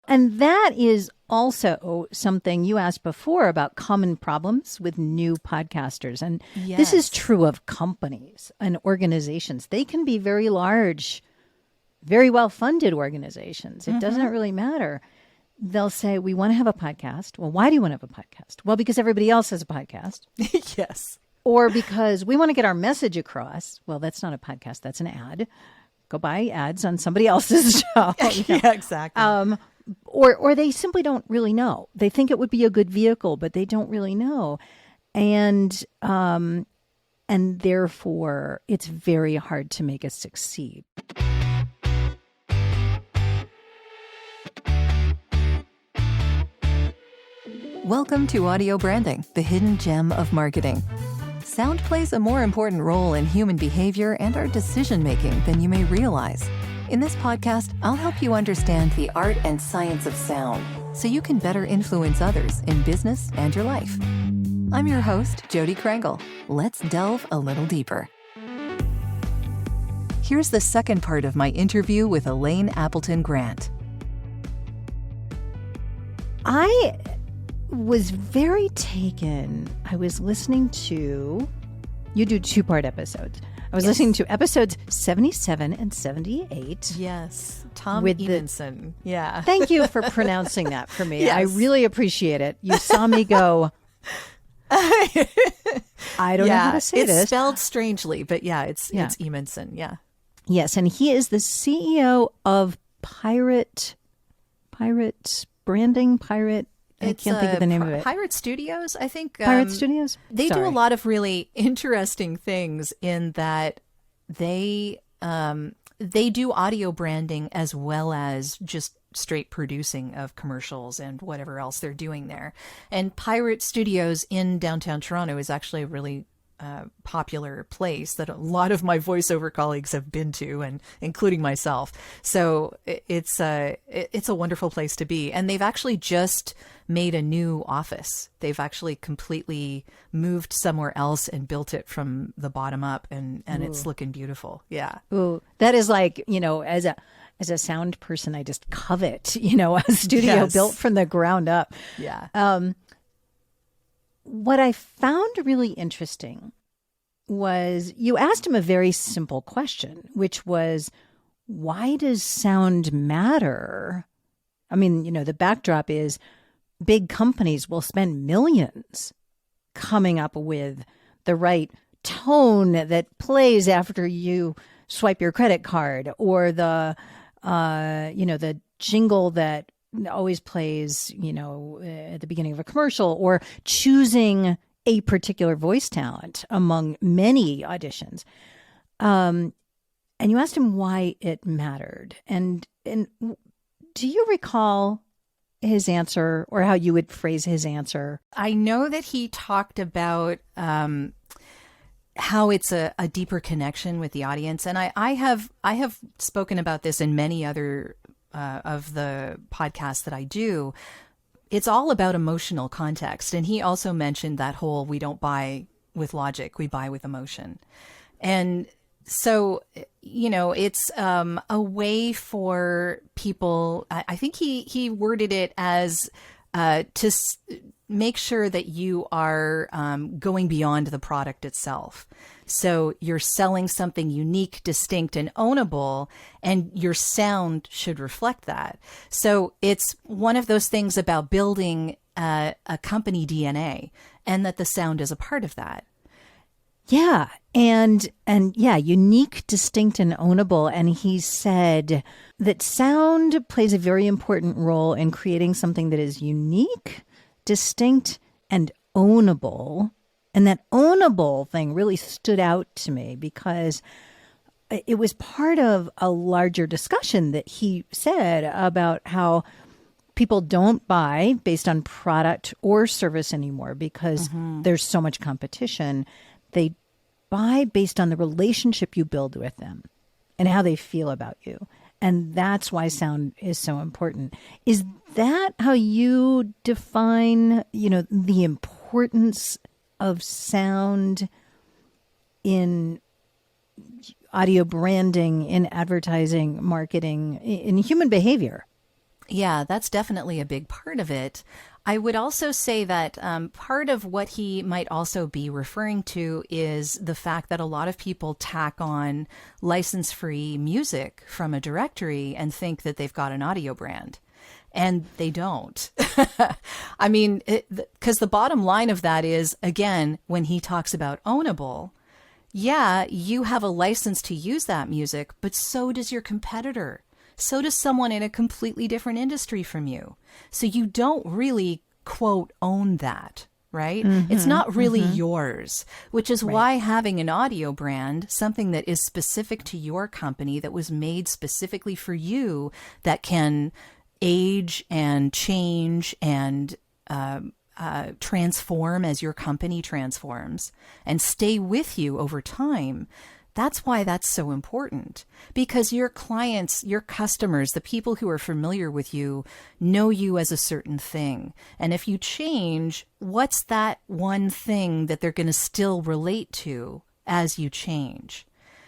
And that is also something you asked before about common problems with new podcasters. And this is true of companies and organizations. They can be very large, very well-funded organizations. It doesn't really matter. They'll say, we want to have a podcast. Well, why do you want to have a podcast? Well, because everybody else has a podcast. Yes. Or because we want to get our message across. Well, that's not a podcast. That's an ad. Go buy ads on somebody else's show. Yeah, exactly. Or they simply don't really know. They think it would be a good vehicle, but they don't really know. And therefore, it's very hard to make us succeed. Welcome to Audio Branding, the hidden gem of marketing. Sound plays a more important role in human behavior and our decision-making than you may realize. In this podcast, I'll help you understand the art and science of sound so you can better influence others in business and your life. I'm your host, Jodi Krangle. Let's delve a little deeper. Here's the second part of my interview with Elaine Appleton Grant. I was very taken. I was listening to, you do two-part episodes. I was listening to episodes 77 and 78. Yes. Tom with Evenson. Yeah. Thank you for pronouncing that for me. Yes. I really appreciate it. You saw me go, I don't know how to say it's this. It's spelled strangely, but it's Evenson. Yeah. Yes. And he is the CEO of Pirate Branding. I can't think of the name of it. Pirate Studios, I think. Pirate Studios? They do a lot of really interesting things in that they do audio branding as well as just straight producing of commercials and whatever else they're doing there. And Pirate Studios in downtown Toronto is actually a really popular place that a lot of my voiceover colleagues have been to, and including myself. So it's a wonderful place to be. And they've actually just made a new office. They've actually completely moved somewhere else and built it from the bottom up, and it's looking beautiful. Yeah. Ooh, that is like, as a sound person, I just covet, a studio built from the ground up. Yeah. What I found really interesting was you asked him a very simple question, which was, why does sound matter? I mean, the backdrop is big companies will spend millions coming up with the right tone that plays after you swipe your credit card, or the jingle that always plays, at the beginning of a commercial, or choosing a particular voice talent among many auditions. And you asked him why it mattered. And do you recall his answer, or how you would phrase his answer? I know that he talked about how it's a deeper connection with the audience. And I have spoken about this in many other of the podcasts that I do. It's all about emotional context. And he also mentioned that whole, we don't buy with logic, we buy with emotion. And so, it's a way for people, I think he worded it as to make sure that you are going beyond the product itself. So you're selling something unique, distinct, and ownable, and your sound should reflect that. So it's one of those things about building a company DNA, and that the sound is a part of that. Yeah. And unique, distinct, and ownable. And he said that sound plays a very important role in creating something that is unique, distinct, and ownable. And that ownable thing really stood out to me because it was part of a larger discussion that he said about how people don't buy based on product or service anymore because there's so much competition. They buy based on the relationship you build with them and how they feel about you. And that's why sound is so important. Is that how you define, the importance of sound in audio branding, in advertising, marketing, in human behavior? Yeah, that's definitely a big part of it. I would also say that part of what he might also be referring to is the fact that a lot of people tack on license-free music from a directory and think that they've got an audio brand. And they don't. I mean, because the bottom line of that is, again, when he talks about ownable, yeah, you have a license to use that music, but so does your competitor. So does someone in a completely different industry from you. So you don't really, quote, own that, right? It's not really yours, which is why having an audio brand, something that is specific to your company, that was made specifically for you, that can age and change and transform as your company transforms and stay with you over time. That's why that's so important, because your clients, your customers, the people who are familiar with you know you as a certain thing. And if you change, what's that one thing that they're going to still relate to as you change?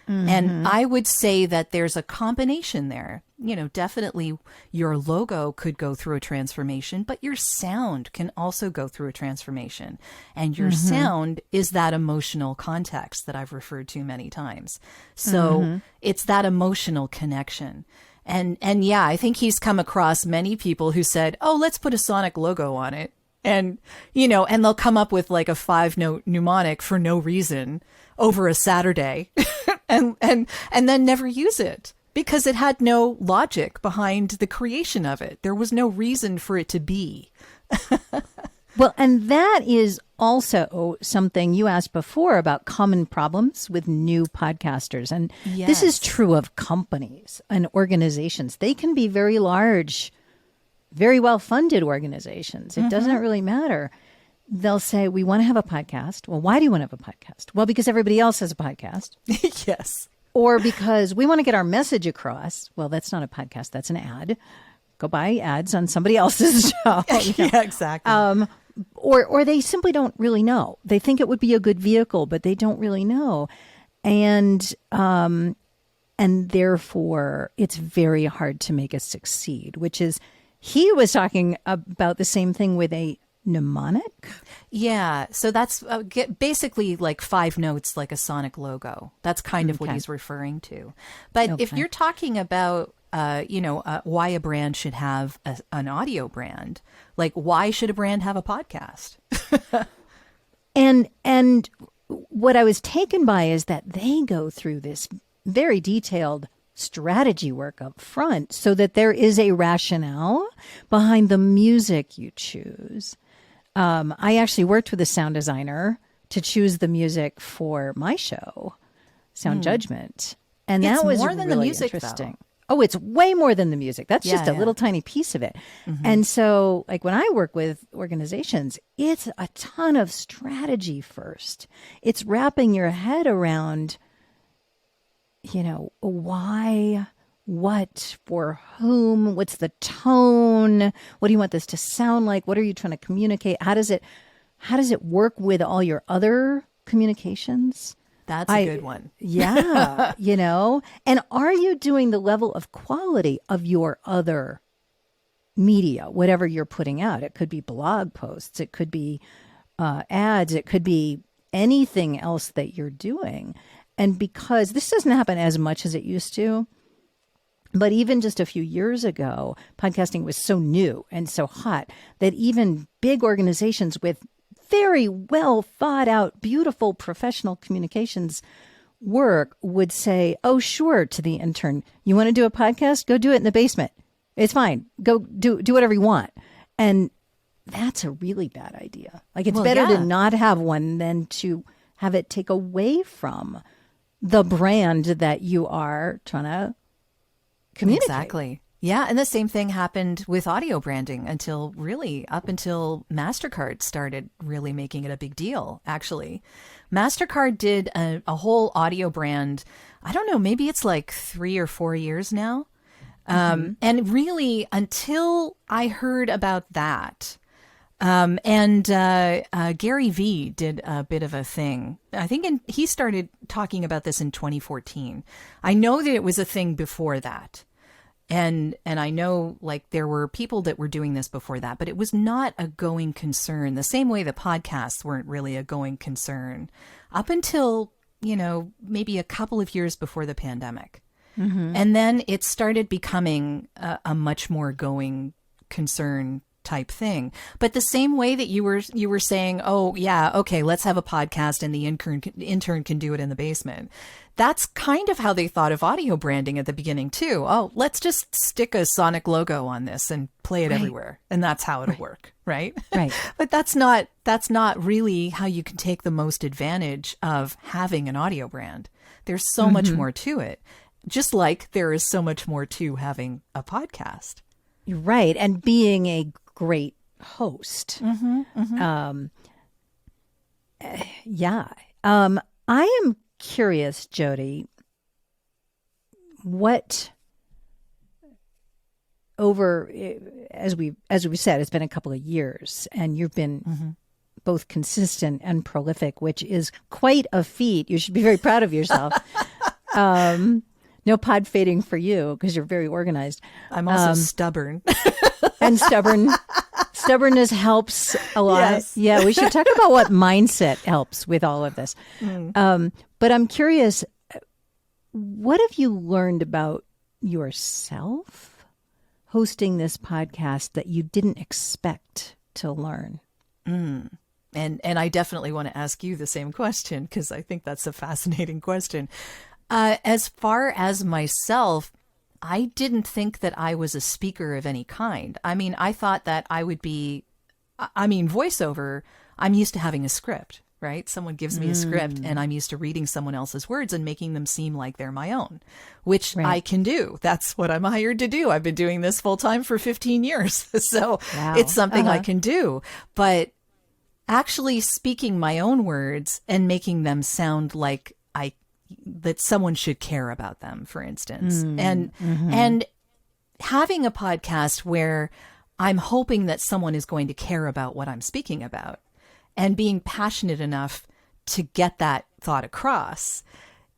And I would say that there's a combination there. You know, definitely your logo could go through a transformation, but your sound can also go through a transformation. And your sound is that emotional context that I've referred to many times. So it's that emotional connection. And yeah, I think he's come across many people who said, oh, let's put a sonic logo on it. And, you know, and they'll come up with like a 5-note mnemonic for no reason over a Saturday and then never use it because it had no logic behind the creation of it. There was no reason for it to be. Well, and that is also something you asked before about common problems with new podcasters. And this is true of companies and organizations. They can be very large, very well-funded organizations. It doesn't really matter. They'll say, we want to have a podcast. Well, why do you want to have a podcast? Well, because everybody else has a podcast. Yes. Or because we want to get our message across. Well, that's not a podcast. That's an ad. Go buy ads on somebody else's show. Yeah, exactly. Or they simply don't really know. They think it would be a good vehicle, but they don't really know. And therefore, it's very hard to make it succeed, which is, he was talking about the same thing with a mnemonic. Yeah. So that's basically like 5 notes, like a sonic logo. That's kind of what he's referring to. But if you're talking about, why a brand should have an audio brand, like why should a brand have a podcast? And what I was taken by is that they go through this very detailed strategy work up front so that there is a rationale behind the music you choose. I actually worked with a sound designer to choose the music for my show, Sound Judgment. And that was more than really the music, interesting. Though. Oh, it's way more than the music. That's just a little tiny piece of it. And so like when I work with organizations, it's a ton of strategy first. It's wrapping your head around, you know, why, what, for whom, what's the tone? What do you want this to sound like? What are you trying to communicate? How does it work with all your other communications? That's a good one. Yeah. You know, and are you doing the level of quality of your other media, whatever you're putting out? It could be blog posts. It could be ads. It could be anything else that you're doing. And because this doesn't happen as much as it used to, but even just a few years ago, podcasting was so new and so hot that even big organizations with very well thought out, beautiful professional communications work would say, oh, sure, to the intern, you want to do a podcast? Go do it in the basement. It's fine. Go do whatever you want. And that's a really bad idea. Like it's better to not have one than to have it take away from the brand that you are trying to communicate. Exactly. Yeah. And the same thing happened with audio branding until MasterCard started really making it a big deal, actually. MasterCard did a whole audio brand. I don't know, maybe it's like 3 or 4 years now. And really until I heard about that, Gary Vee did a bit of a thing. I think he started talking about this in 2014. I know that it was a thing before that. And I know like there were people that were doing this before that, but it was not a going concern. The same way the podcasts weren't really a going concern up until, maybe a couple of years before the pandemic. Mm-hmm. And then it started becoming a much more going concern type thing. But the same way that you were saying, oh yeah, okay, let's have a podcast and the intern can do it in the basement. That's kind of how they thought of audio branding at the beginning too. Oh, let's just stick a Sonic logo on this and play it everywhere. And that's how it'll work. Right. Right. But that's not really how you can take the most advantage of having an audio brand. There's so much more to it. Just like there is so much more to having a podcast. You're right. And being a great host. Yeah. I am curious, Jodi, what as we said, it's been a couple of years and you've been both consistent and prolific, which is quite a feat. You should be very proud of yourself. No pod fading for you because you're very organized. I'm also stubborn. And stubbornness helps a lot. Yes. Yeah, we should talk about what mindset helps with all of this. But I'm curious, what have you learned about yourself hosting this podcast that you didn't expect to learn? And I definitely want to ask you the same question because I think that's a fascinating question. As far as myself, I didn't think that I was a speaker of any kind. I mean, I thought that I would be, voiceover, I'm used to having a script, right? Someone gives me a script and I'm used to reading someone else's words and making them seem like they're my own, which I can do. That's what I'm hired to do. I've been doing this full time for 15 years. So it's something I can do. But actually speaking my own words and making them sound like that someone should care about them, for instance. And having a podcast where I'm hoping that someone is going to care about what I'm speaking about and being passionate enough to get that thought across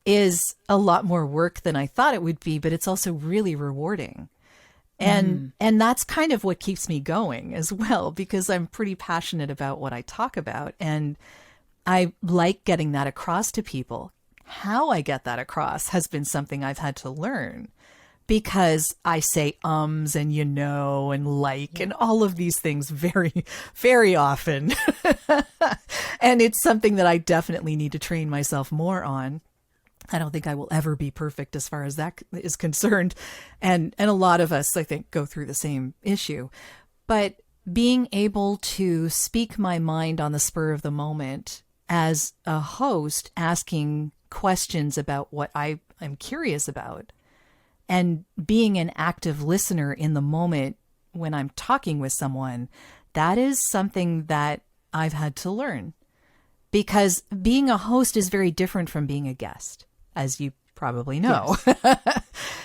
is a lot more work than I thought it would be, but it's also really rewarding. And that's kind of what keeps me going as well, because I'm pretty passionate about what I talk about. And I like getting that across to people. How I get that across has been something I've had to learn because I say ums and and like and all of these things very, very often. And it's something that I definitely need to train myself more on. I don't think I will ever be perfect as far as that is concerned. And a lot of us, I think, go through the same issue. But being able to speak my mind on the spur of the moment as a host, asking questions about what I am curious about and being an active listener in the moment when I'm talking with someone, that is something that I've had to learn because being a host is very different from being a guest, as you probably know.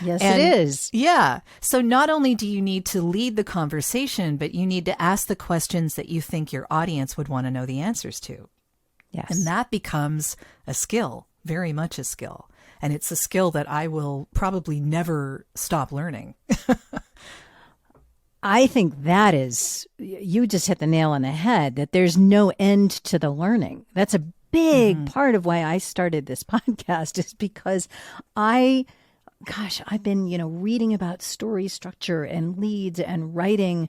Yes, it is. Yeah. So not only do you need to lead the conversation, but you need to ask the questions that you think your audience would want to know the answers to. Yes. And that becomes a skill. Very much a skill. And it's a skill that I will probably never stop learning. I think that is, you just hit the nail on the head, that there's no end to the learning. That's a big part of why I started this podcast is because I've been, reading about story structure and leads and writing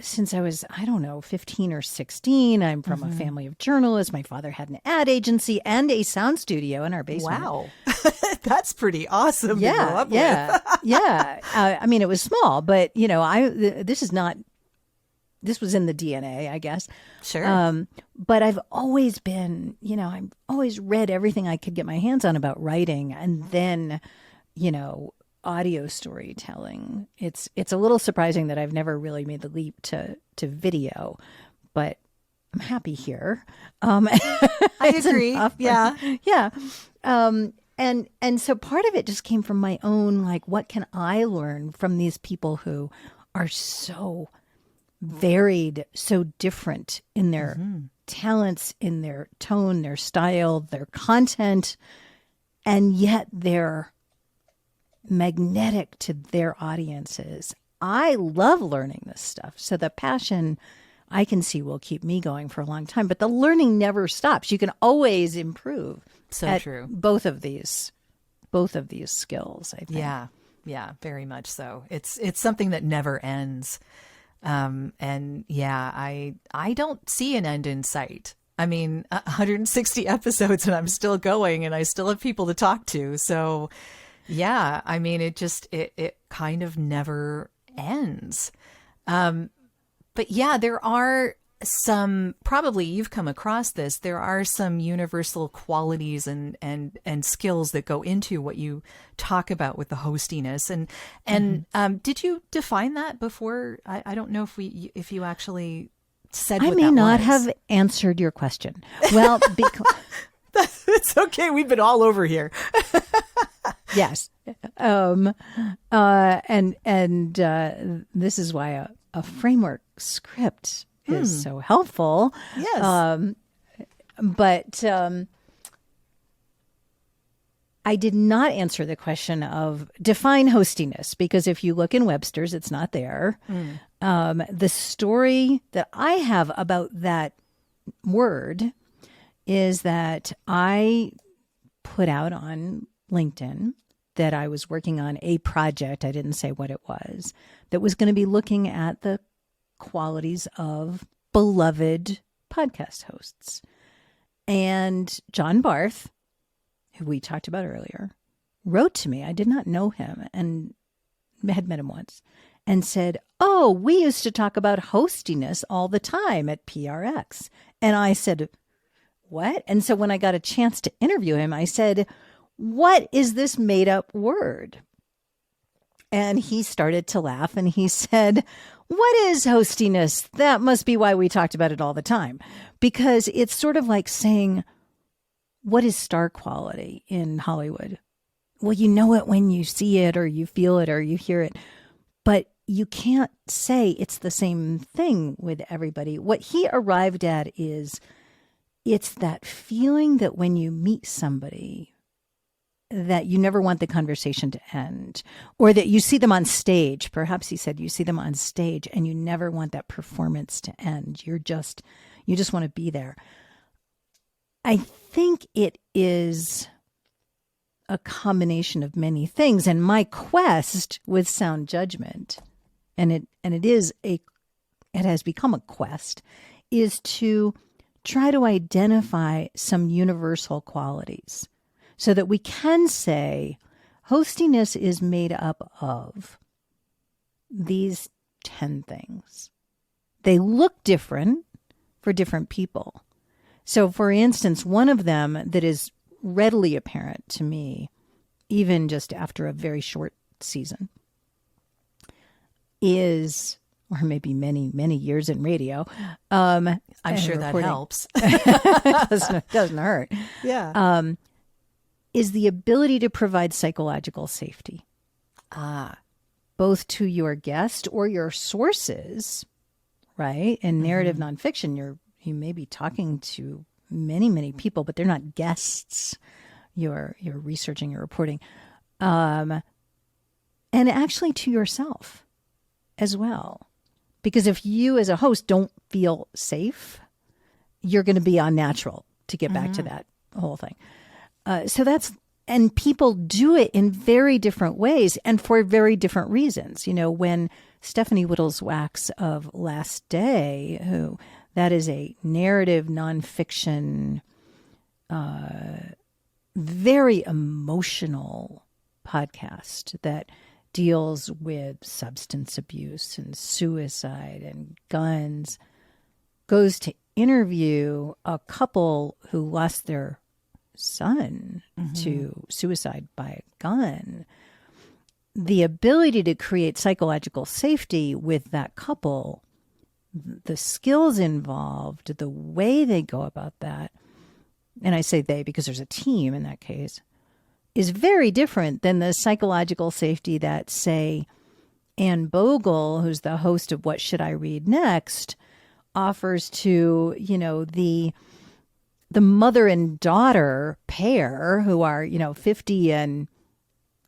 since I was, 15 or 16. I'm from a family of journalists. My father had an ad agency and a sound studio in our basement. Wow. That's pretty awesome to grow up with. Yeah. It was small, but, this was in the DNA, I guess. Sure. But I've always been, I've always read everything I could get my hands on about writing. And then, audio storytelling. It's a little surprising that I've never really made the leap to video, but I'm happy here. I agree. Yeah. Yeah. And so part of it just came from my own, like, what can I learn from these people who are so varied, so different in their talents, in their tone, their style, their content, and yet they're magnetic to their audiences. I love learning this stuff. So the passion I can see will keep me going for a long time, but the learning never stops. You can always improve. So true. Both of these skills, I think. Yeah, very much so. It's something that never ends. And yeah, I don't see an end in sight. I mean, 160 episodes and I'm still going and I still have people to talk to. So yeah, I mean, it kind of never ends. But yeah, there are some, probably you've come across this, there are some universal qualities and skills that go into what you talk about with the hostiness. And did you define that before? I don't know if you actually said what that was. I may not have answered your question. Well, because it's okay. We've been all over here. Yes. This is why a framework script is so helpful. Yes. But I did not answer the question of define hostiness, because if you look in Webster's, it's not there. The story that I have about that word is that I put out on LinkedIn that I was working on a project, I didn't say what it was, that was going to be looking at the qualities of beloved podcast hosts. And John Barth, who we talked about earlier, wrote to me. I did not know him and had met him once, and said, "Oh, we used to talk about hostiness all the time at PRX." And I said, "What?" And so when I got a chance to interview him, I said, "What is this made up word?" And he started to laugh and he said, "What is hostiness? That must be why we talked about it all the time." Because it's sort of like saying, what is star quality in Hollywood? Well, you know it when you see it or you feel it or you hear it, but you can't say it's the same thing with everybody. What he arrived at is it's that feeling that when you meet somebody that you never want the conversation to end, or that you see them on stage. Perhaps he said you see them on stage and you never want that performance to end. You just want to be there. I think it is a combination of many things. And my quest with sound judgment, and it has become a quest, is to try to identify some universal qualities so that we can say hostiness is made up of these 10 things. They look different for different people. So, for instance, one of them that is readily apparent to me, even just after a very short season, is, or maybe many, many years in radio. I'm sure that helps. doesn't hurt. Yeah. Is the ability to provide psychological safety. Both to your guest or your sources, right? In narrative nonfiction, you may be talking to many, many people, but they're not guests. You're researching, you're reporting. And actually to yourself as well. Because if you as a host don't feel safe, you're going to be unnatural, to get back to that whole thing. And people do it in very different ways and for very different reasons. You know, when Stephanie Whittleswax of Last Day, that is a narrative nonfiction, very emotional podcast that deals with substance abuse and suicide and guns, goes to interview a couple who lost their son to suicide by a gun. The ability to create psychological safety with that couple, the skills involved, the way they go about that, and I say they because there's a team in that case, is very different than the psychological safety that, say, Anne Bogle, who's the host of What Should I Read Next, offers to, the mother and daughter pair who are, 50 and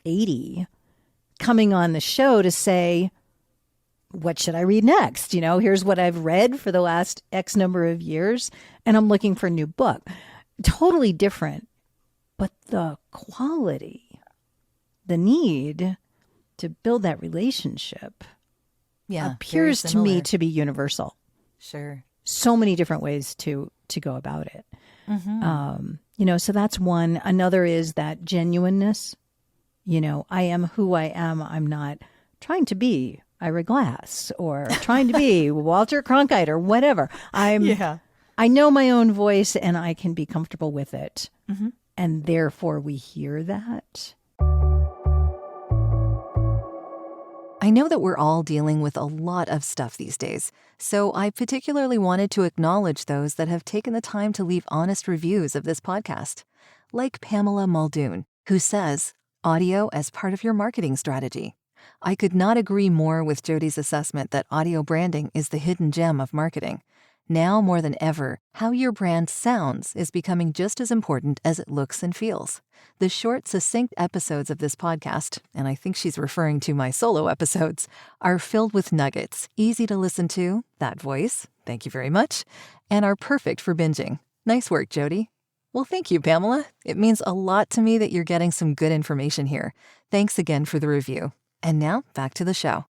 80, coming on the show to say, what should I read next? Here's what I've read for the last X number of years, and I'm looking for a new book. Totally different. But the quality, the need to build that relationship appears to me to be universal. Sure. So many different ways to go about it. So that's one. Another is that genuineness. I am who I am. I'm not trying to be Ira Glass or trying to be Walter Cronkite or whatever. I know my own voice and I can be comfortable with it. And therefore we hear that. I know that we're all dealing with a lot of stuff these days, so I particularly wanted to acknowledge those that have taken the time to leave honest reviews of this podcast. Like Pamela Muldoon, who says, audio as part of your marketing strategy. I could not agree more with Jodi's assessment that audio branding is the hidden gem of marketing. Now more than ever, how your brand sounds is becoming just as important as it looks and feels. The short, succinct episodes of this podcast, and I think she's referring to my solo episodes, are filled with nuggets, easy to listen to, that voice, thank you very much, and are perfect for binging. Nice work, Jodi. Well, thank you, Pamela. It means a lot to me that you're getting some good information here. Thanks again for the review. And now, back to the show.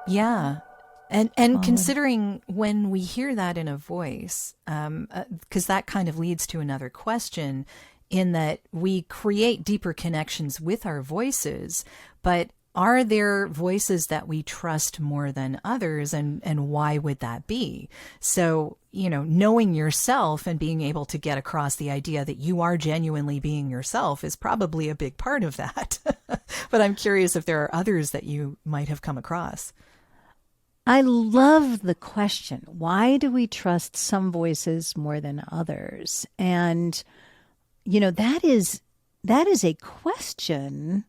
Yeah. And considering when we hear that in a voice, because that kind of leads to another question, in that we create deeper connections with our voices, but are there voices that we trust more than others, and why would that be? So, knowing yourself and being able to get across the idea that you are genuinely being yourself is probably a big part of that. But I'm curious if there are others that you might have come across. I love the question. Why do we trust some voices more than others? And, that is a question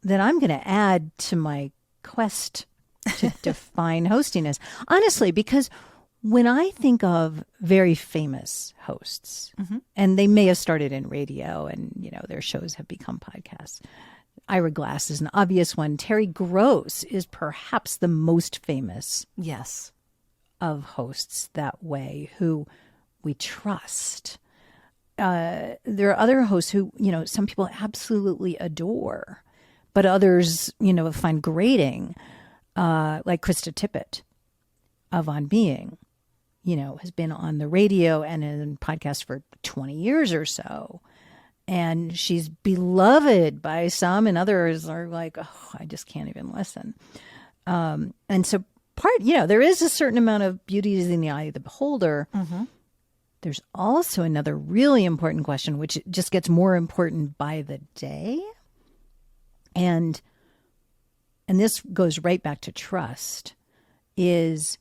that I'm going to add to my quest to define hostiness. Honestly, because when I think of very famous hosts, and they may have started in radio and, their shows have become podcasts. Ira Glass is an obvious one. Terry Gross is perhaps the most famous of hosts that way, who we trust. There are other hosts who, some people absolutely adore, but others, find grating, like Krista Tippett of On Being, has been on the radio and in podcasts for 20 years or so. And she's beloved by some, and others are like, oh, I just can't even listen. And so there is a certain amount of beauty in the eye of the beholder. There's also another really important question, which just gets more important by the day. And this goes right back to trust, is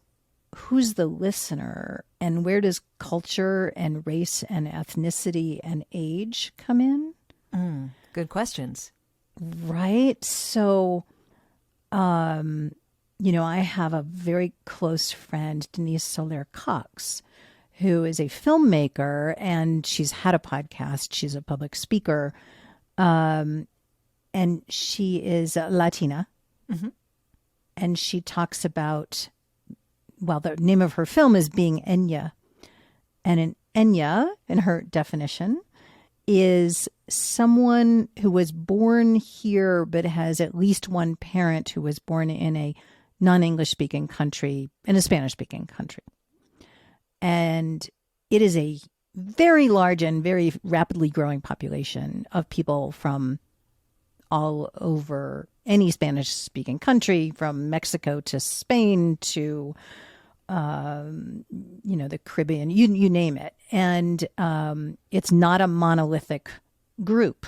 who's the listener, and where does culture and race and ethnicity and age come in? Good questions. Right. So, I have a very close friend, Denise Soler Cox, who is a filmmaker, and she's had a podcast. She's a public speaker. And she is Latina. And she talks about, the name of her film is Being Enya. And an Enya, in her definition, is someone who was born here but has at least one parent who was born in a non-English speaking country, in a Spanish speaking country. And it is a very large and very rapidly growing population of people from all over any Spanish speaking country, from Mexico to Spain to, the Caribbean, you name it. And it's not a monolithic group.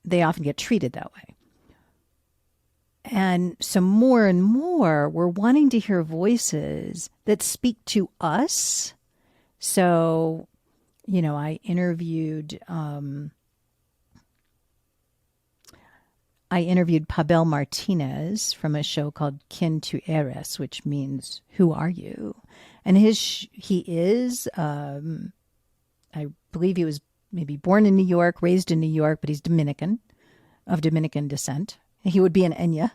They often get treated that way. And so more and more, we're wanting to hear voices that speak to us. So, I interviewed Pavel Martinez from a show called Kin Tu Eres, which means who are you? And he is, I believe he was maybe born in New York, raised in New York, but he's Dominican, of Dominican descent. He would be an Enya.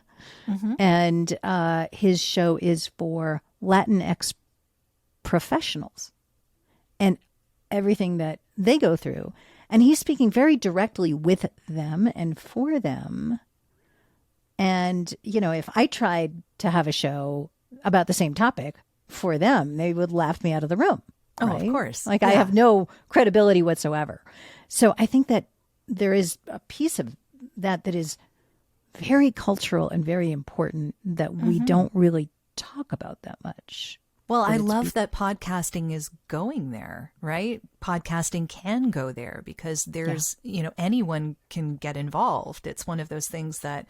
And his show is for Latinx professionals and everything that they go through. And he's speaking very directly with them and for them. And, if I tried to have a show about the same topic for them, they would laugh me out of the room. Oh, right? of course. Like I have no credibility whatsoever. So I think that there is a piece of that is very cultural and very important that we don't really talk about that much. Well, I love that podcasting is going there, right? Podcasting can go there because there's, anyone can get involved. It's one of those things that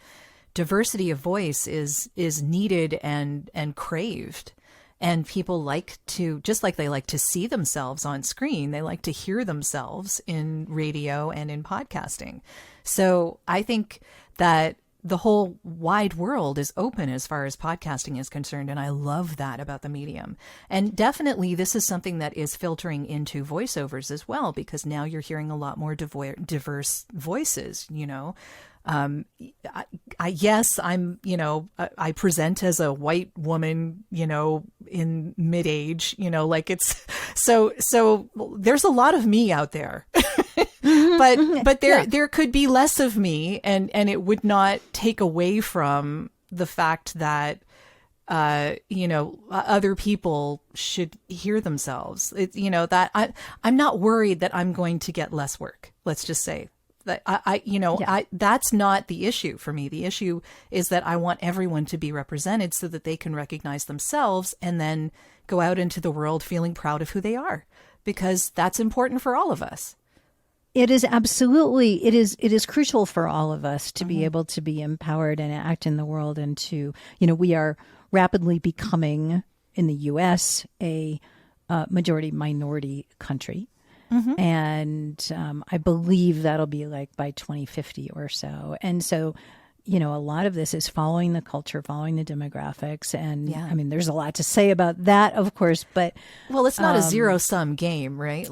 diversity of voice is needed and craved. And people like to, just like they like to see themselves on screen, they like to hear themselves in radio and in podcasting. So I think that the whole wide world is open as far as podcasting is concerned. And I love that about the medium. And definitely this is something that is filtering into voiceovers as well, because now you're hearing a lot more diverse voices, yes, I'm, I present as a white woman, in mid-age, it's so there's a lot of me out there. But there could be less of me, and it would not take away from the fact that other people should hear themselves. That I'm not worried that I'm going to get less work. Let's just say that that's not the issue for me. The issue is that I want everyone to be represented so that they can recognize themselves and then go out into the world feeling proud of who they are, because that's important for all of us. It is absolutely, it is crucial for all of us to be able to be empowered and act in the world, and to, we are rapidly becoming in the U.S. a majority minority country. And I believe that'll be like by 2050 or so. And so, a lot of this is following the culture, following the demographics. And I mean, there's a lot to say about that, of course, but. Well, it's not a zero-sum game, right?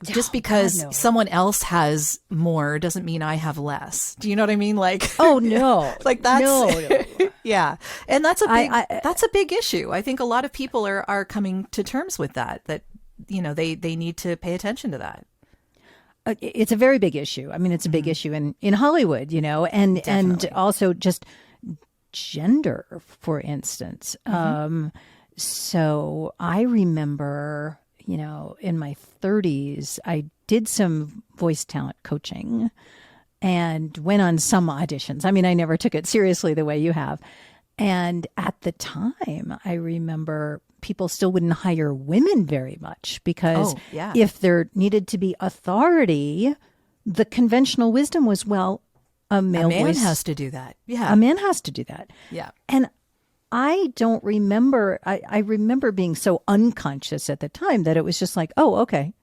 Just because someone else has more doesn't mean I have less. Do you know what I mean? Oh, no. That's. No. Yeah. And that's a big issue. I think a lot of people are coming to terms with that they need to pay attention to that. It's a very big issue. I mean, it's a big issue in Hollywood, and also just gender, for instance. So I remember, in my 30s, I did some voice talent coaching and went on some auditions. I mean, I never took it seriously the way you have. And at the time, I remember people still wouldn't hire women very much because if there needed to be authority, the conventional wisdom was, well, a man has to do that. Yeah. A man has to do that. Yeah. And I don't remember, I remember being so unconscious at the time that it was just like, oh, okay,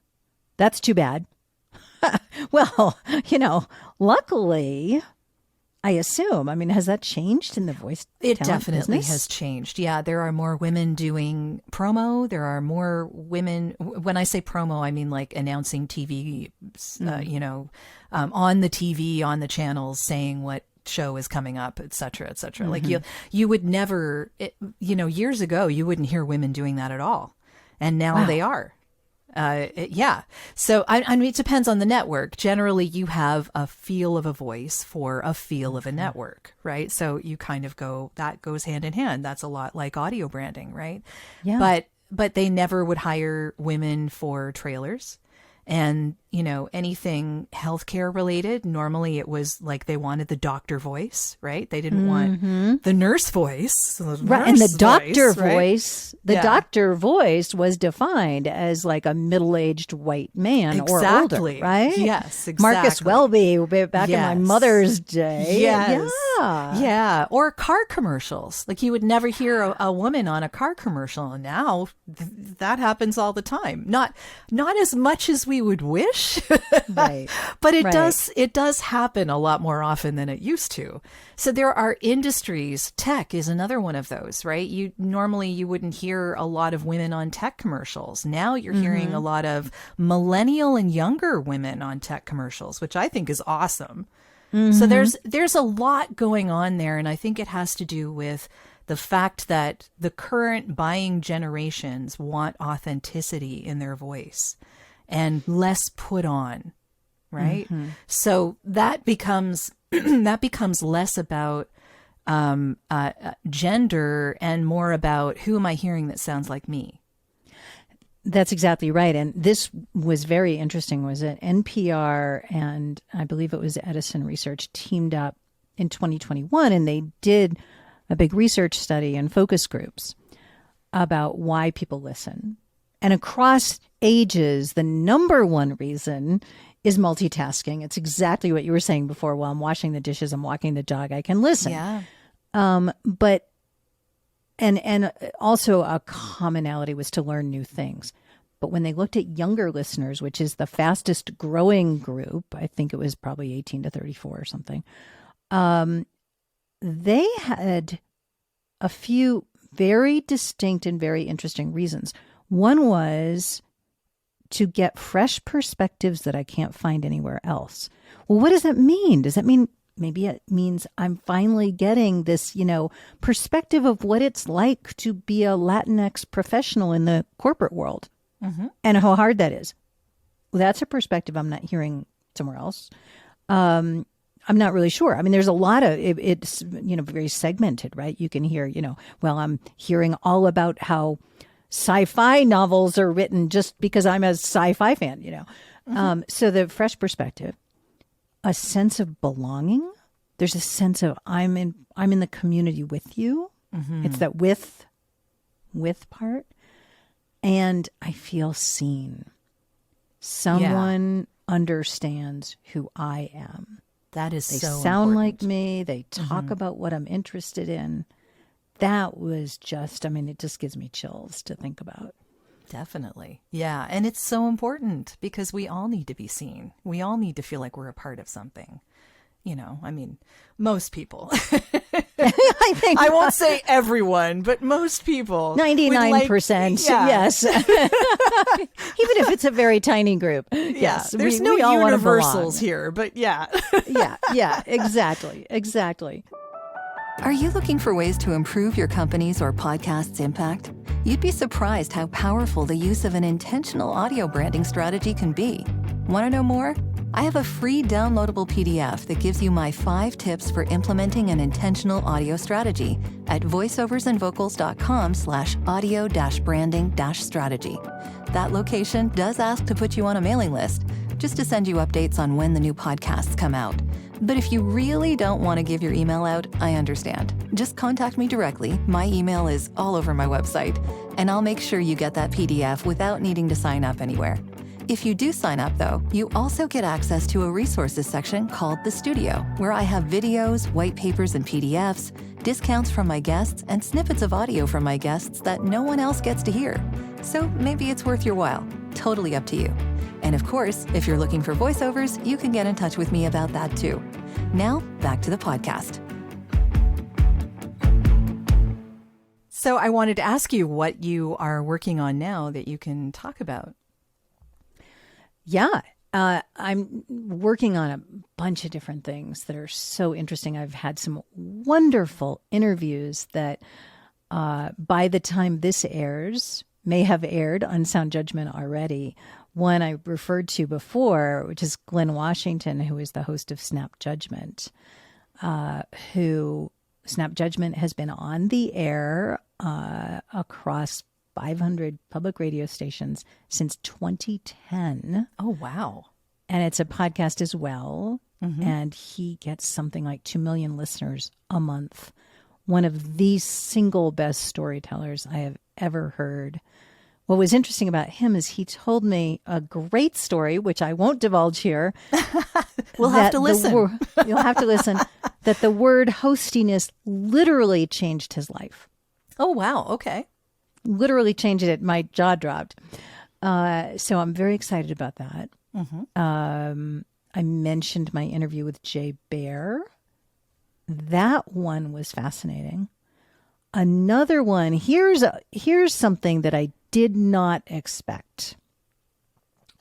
that's too bad. Well, luckily, I assume. I mean, has that changed in the voice It talent definitely business? has changed. Yeah, there are more women doing promo. There are more women. When I say promo, I mean like announcing TV, on the TV, on the channels, saying what show is coming up, et cetera, et cetera. Like you would never, years ago, you wouldn't hear women doing that at all. And now they are. So, I mean, it depends on the network. Generally, you have a feel of a voice for a feel of a network, right? So you kind of that goes hand in hand. That's a lot like audio branding, right? Yeah. But they never would hire women for trailers. And, anything healthcare related, normally it was like they wanted the doctor voice, right? They didn't want the nurse voice. Right. And the doctor voice, right? Doctor voice was defined as like a middle-aged white man or older, right? Yes, exactly. Marcus Welby back in my mother's day. Yes. Yeah. Yeah. Or car commercials. Like you would never hear a woman on a car commercial. And now that happens all the time. Not as much as we would wish, much. Right. But it Right. does happen a lot more often than it used to. So there are industries, tech is another one of those, right? You wouldn't hear a lot of women on tech commercials. Now you're hearing a lot of millennial and younger women on tech commercials, which I think is awesome. So there's a lot going on there, and I think it has to do with the fact that the current buying generations want authenticity in their voice and less put on, right? So that becomes less about gender and more about who am I hearing that sounds like me. That's exactly right. And this was very interesting, was it? NPR and I believe it was Edison Research teamed up in 2021, and they did a big research study and focus groups about why people listen. And across ages, the number one reason is multitasking. It's exactly what you were saying before. While I'm washing the dishes, I'm walking the dog, I can listen. Yeah. But and also a commonality was to learn new things. But when they looked at younger listeners, which is the fastest growing group, I think it was probably 18 to 34 or something, they had a few very distinct and very interesting reasons. One was to get fresh perspectives that I can't find anywhere else. Well, what does that mean? Does that mean maybe it means I'm finally getting this, perspective of what it's like to be a Latinx professional in the corporate world and how hard that is. Well, that's a perspective I'm not hearing somewhere else. I'm not really sure. I mean, there's a lot of it's very segmented, right? You can hear, well, I'm hearing all about how sci-fi novels are written just because I'm a sci-fi fan, So the fresh perspective, a sense of belonging. There's a sense of I'm in the community with you. It's that with part, and I feel seen. Someone understands who I am. That is They so sound important. like me. They talk about what I'm interested in. That was just, it just gives me chills to think about. Definitely. Yeah. And it's so important because we all need to be seen. We all need to feel like we're a part of something. Most people. I think I won't say everyone, but most people. 99%. Yes. Even if it's a very tiny group. Yes. There's we no all wanna universals belong. here, but yeah. Yeah, exactly. Are you looking for ways to improve your company's or podcast's impact? You'd be surprised how powerful the use of an intentional audio branding strategy can be. Want to know more? I have a free downloadable PDF that gives you my 5 tips for implementing an intentional audio strategy at voiceoversandvocals.com/audio-branding-strategy. That location does ask to put you on a mailing list, just to send you updates on when the new podcasts come out. But if you really don't want to give your email out, I understand. Just contact me directly. My email is all over my website, and I'll make sure you get that PDF without needing to sign up anywhere. If you do sign up, though, you also get access to a resources section called The Studio, where I have videos, white papers, and PDFs, discounts from my guests, and snippets of audio from my guests that no one else gets to hear. So maybe it's worth your while. Totally up to you. And of course, if you're looking for voiceovers, you can get in touch with me about that too. Now, back to the podcast. So I wanted to ask you what you are working on now that you can talk about. Yeah. I'm working on a bunch of different things that are so interesting. I've had some wonderful interviews that by the time this airs, may have aired on Sound Judgment already. One I referred to before, which is Glenn Washington, who is the host of Snap Judgment, who Snap Judgment has been on the air across 500 public radio stations since 2010. Oh, wow. And it's a podcast as well. And he gets something like 2 million listeners a month. One of the single best storytellers I have ever heard. What was interesting about him is he told me a great story, which I won't divulge here. We'll have to listen. You'll have to listen. That the word hostiness literally changed his life. Oh, wow. Okay. Literally changed it. My jaw dropped. So I'm very excited about that. I mentioned my interview with Jay Baer. That one was fascinating. Another one, here's something that I did not expect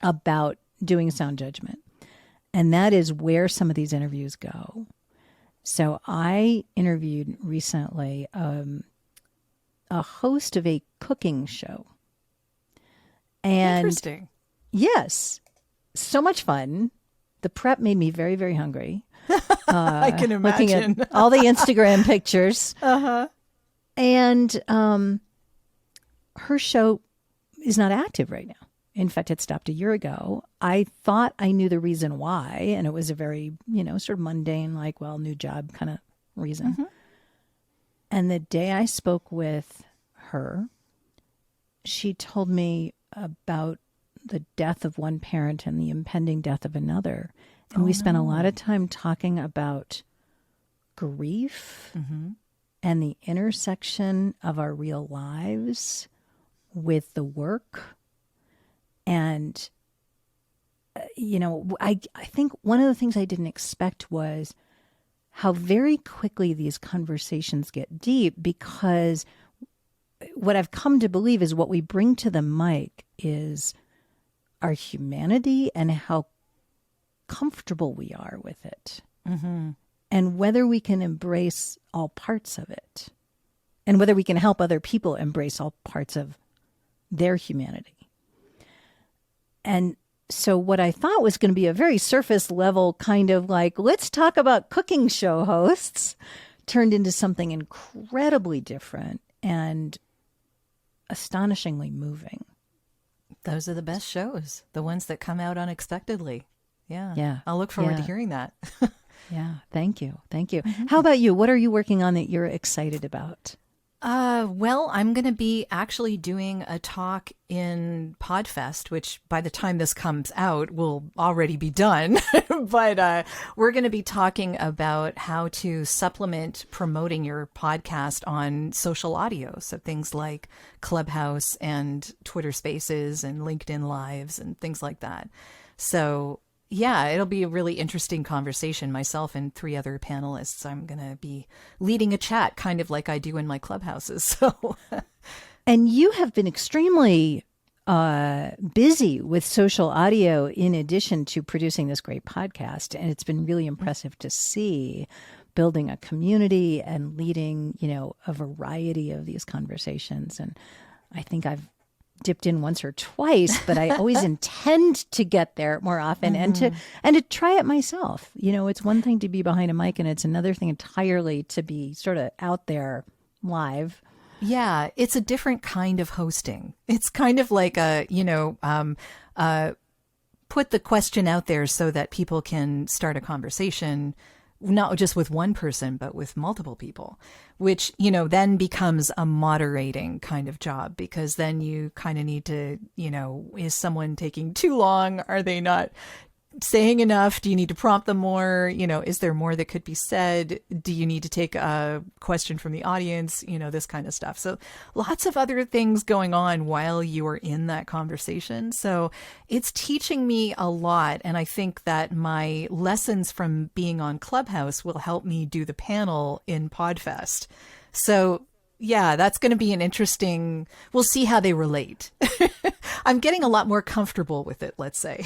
about doing sound judgment, and that is where some of these interviews go. So I interviewed recently a host of a cooking show. And interesting. Yes, so much fun. The prep made me very, very hungry. I can imagine. Looking at all the Instagram pictures. And her show is not active right now. In fact, it stopped a year ago. I thought I knew the reason why, and it was a very, sort of mundane, like, well, new job kind of reason. And the day I spoke with her, she told me about the death of one parent and the impending death of another. And we spent a lot of time talking about grief and the intersection of our real lives with the work. And, I think one of the things I didn't expect was how very quickly these conversations get deep, because what I've come to believe is what we bring to the mic is our humanity and how comfortable we are with it, and whether we can embrace all parts of it, and whether we can help other people embrace all parts of their humanity. And so what I thought was going to be a very surface level kind of like, let's talk about cooking show hosts, turned into something incredibly different and astonishingly moving. Those are the best shows, the ones that come out unexpectedly. Yeah. I'll look forward to hearing that. Yeah. Thank you. How about you? What are you working on that you're excited about? Well, I'm going to be actually doing a talk in Podfest, which by the time this comes out will already be done. But we're going to be talking about how to supplement promoting your podcast on social audio. So things like Clubhouse and Twitter Spaces and LinkedIn Lives and things like that. So yeah, it'll be a really interesting conversation. Myself and 3 other panelists. I'm going to be leading a chat kind of like I do in my clubhouses. So, and you have been extremely busy with social audio in addition to producing this great podcast. And it's been really impressive to see building a community and leading, a variety of these conversations. And I think I've dipped in once or twice, but I always intend to get there more often and to try it myself. It's one thing to be behind a mic, and it's another thing entirely to be sort of out there live. Yeah, it's a different kind of hosting. It's kind of like put the question out there so that people can start a conversation, not just with one person, but with multiple people, which, then becomes a moderating kind of job, because then you kind of need to, is someone taking too long? Are they not saying enough? Do you need to prompt them more? Is there more that could be said? Do you need to take a question from the audience? This kind of stuff. So lots of other things going on while you are in that conversation. So it's teaching me a lot. And I think that my lessons from being on Clubhouse will help me do the panel in Podfest. So yeah, that's going to be an interesting, we'll see how they relate. I'm getting a lot more comfortable with it, let's say.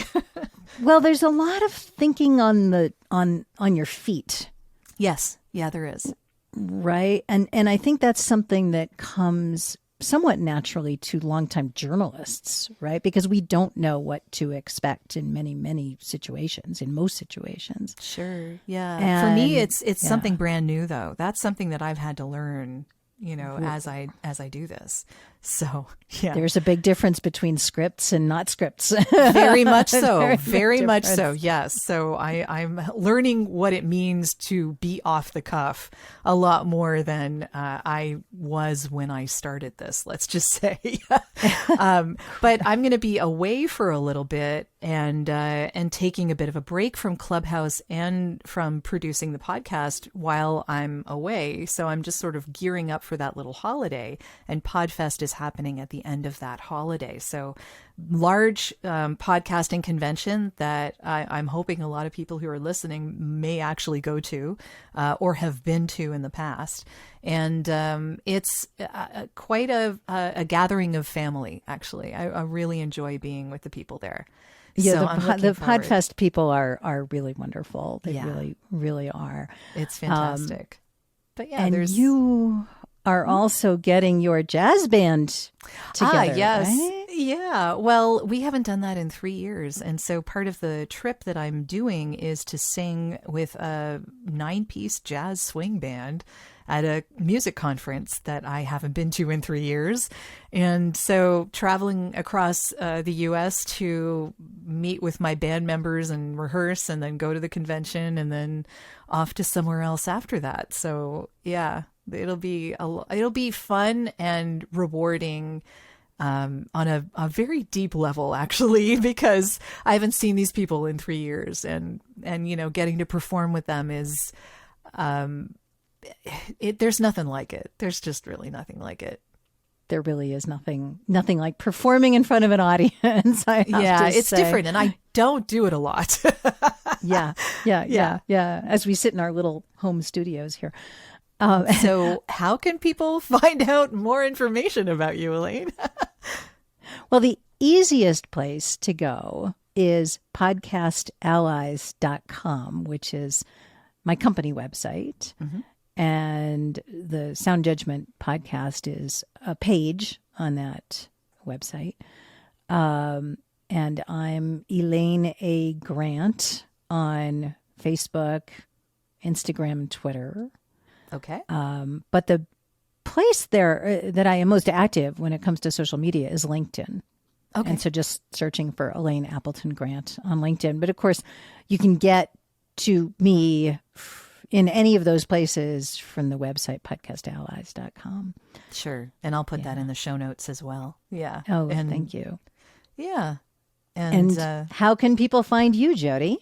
Well, there's a lot of thinking on your feet. Yes. Yeah, there is. Right. And I think that's something that comes somewhat naturally to longtime journalists, right? Because we don't know what to expect in many, many situations, in most situations. Sure. Yeah. And, for me, it's something brand new, though. That's something that I've had to learn, as I do this. So, yeah. There's a big difference between scripts and not scripts. Very much so. Very much so. Yes. So I'm learning what it means to be off the cuff a lot more than I was when I started this, let's just say. But I'm going to be away for a little bit and taking a bit of a break from Clubhouse and from producing the podcast while I'm away. So I'm just sort of gearing up for that little holiday, and Podfest is happening at the end of that holiday. So large podcasting convention that I'm hoping a lot of people who are listening may actually go to or have been to in the past. And it's quite a gathering of family, actually. I really enjoy being with the people there. Yeah, So the Podfest people are really wonderful. They really, really are. It's fantastic. But yeah, and you are also getting your jazz band together. Yes. Right? Yeah. Well, we haven't done that in 3 years. And so part of the trip that I'm doing is to sing with a 9-piece jazz swing band at a music conference that I haven't been to in 3 years. And so traveling across the U.S. to meet with my band members and rehearse and then go to the convention and then off to somewhere else after that. So yeah, it'll be fun and rewarding on a very deep level, actually, because I haven't seen these people in 3 years, and getting to perform with them is there's nothing like it. There's just really nothing like it. There really is nothing like performing in front of an audience. It's different, and I don't do it a lot. Yeah. As we sit in our little home studios here. So how can people find out more information about you, Elaine? Well, the easiest place to go is podcastallies.com, which is my company website. Mm-hmm. And the Sound Judgment podcast is a page on that website. And I'm Elaine A. Grant on Facebook, Instagram, and Twitter. Okay. But the place there that I am most active when it comes to social media is LinkedIn. Okay. And so just searching for Elaine Appleton Grant on LinkedIn. But of course, you can get to me in any of those places from the website, podcastallies.com. Sure. And I'll put that in the show notes as well. Yeah. Oh, thank you. Yeah. And how can people find you, Jodi?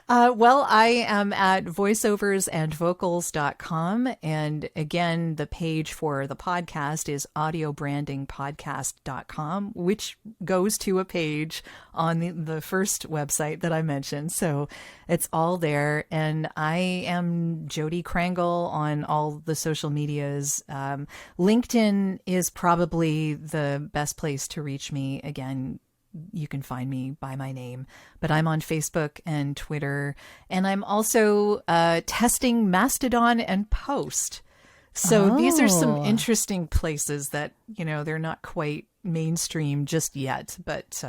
Well, I am at voiceoversandvocals.com. And again, the page for the podcast is audiobrandingpodcast.com, which goes to a page on the first website that I mentioned. So it's all there. And I am Jodi Krangle on all the social medias. LinkedIn is probably the best place to reach me. Again, you can find me by my name, but I'm on Facebook and Twitter, and I'm also testing Mastodon and Post. So these are some interesting places that, they're not quite mainstream just yet, but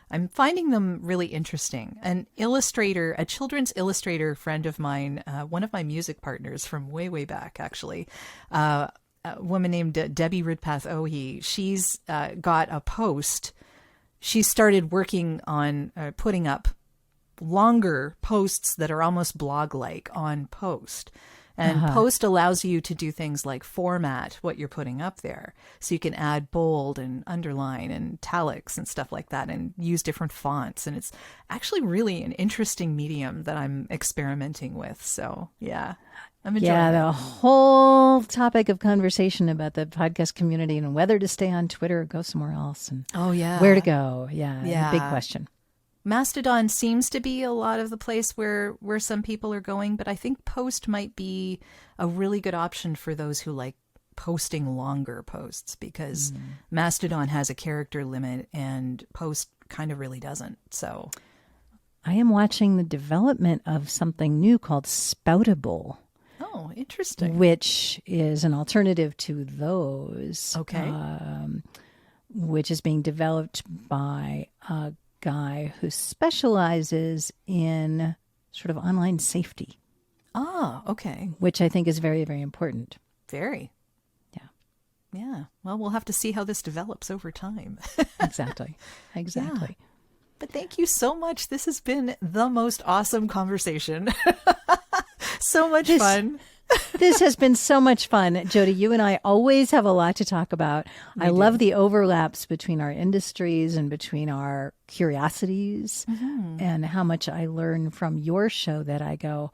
I'm finding them really interesting. An illustrator, a children's illustrator friend of mine, one of my music partners from way, way back, actually, a woman named Debbie Ridpath Ohi, she's got a Post. She started working on putting up longer posts that are almost blog-like on Post. And Post allows you to do things like format what you're putting up there. So you can add bold and underline and italics and stuff like that and use different fonts. And it's actually really an interesting medium that I'm experimenting with. So, yeah. I'm enjoying it. The whole topic of conversation about the podcast community and whether to stay on Twitter or go somewhere else and where to go. Yeah. Big question. Mastodon seems to be a lot of the place where some people are going, but I think Post might be a really good option for those who like posting longer posts, because Mastodon has a character limit and Post kind of really doesn't. So I am watching the development of something new called Spoutable. Oh, interesting. Which is an alternative to those. Okay. Which is being developed by a guy who specializes in sort of online safety. Ah, okay. Which I think is very, very important. Very. Yeah. Yeah. Well, we'll have to see how this develops over time. Exactly. Yeah. But thank you so much. This has been the most awesome conversation. So much fun. This has been so much fun. Jodi, you and I always have a lot to talk about. I love the overlaps between our industries and between our curiosities, and how much I learn from your show that I go,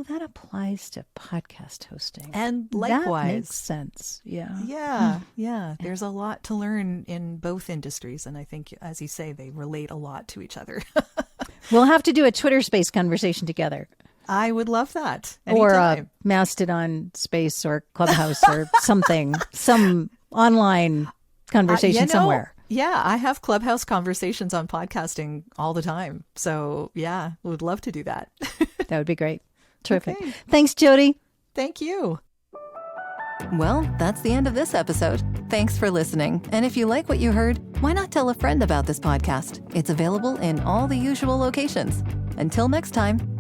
that applies to podcast hosting. And likewise. That makes sense. Yeah. Yeah. There's a lot to learn in both industries. And I think, as you say, they relate a lot to each other. We'll have to do a Twitter space conversation together. I would love that. Or Anytime. a Mastodon space or Clubhouse or something, some online conversation somewhere. Yeah, I have Clubhouse conversations on podcasting all the time. So yeah, would love to do that. That would be great. Terrific. Okay. Thanks, Jodi. Thank you. Well, that's the end of this episode. Thanks for listening. And if you like what you heard, why not tell a friend about this podcast? It's available in all the usual locations. Until next time.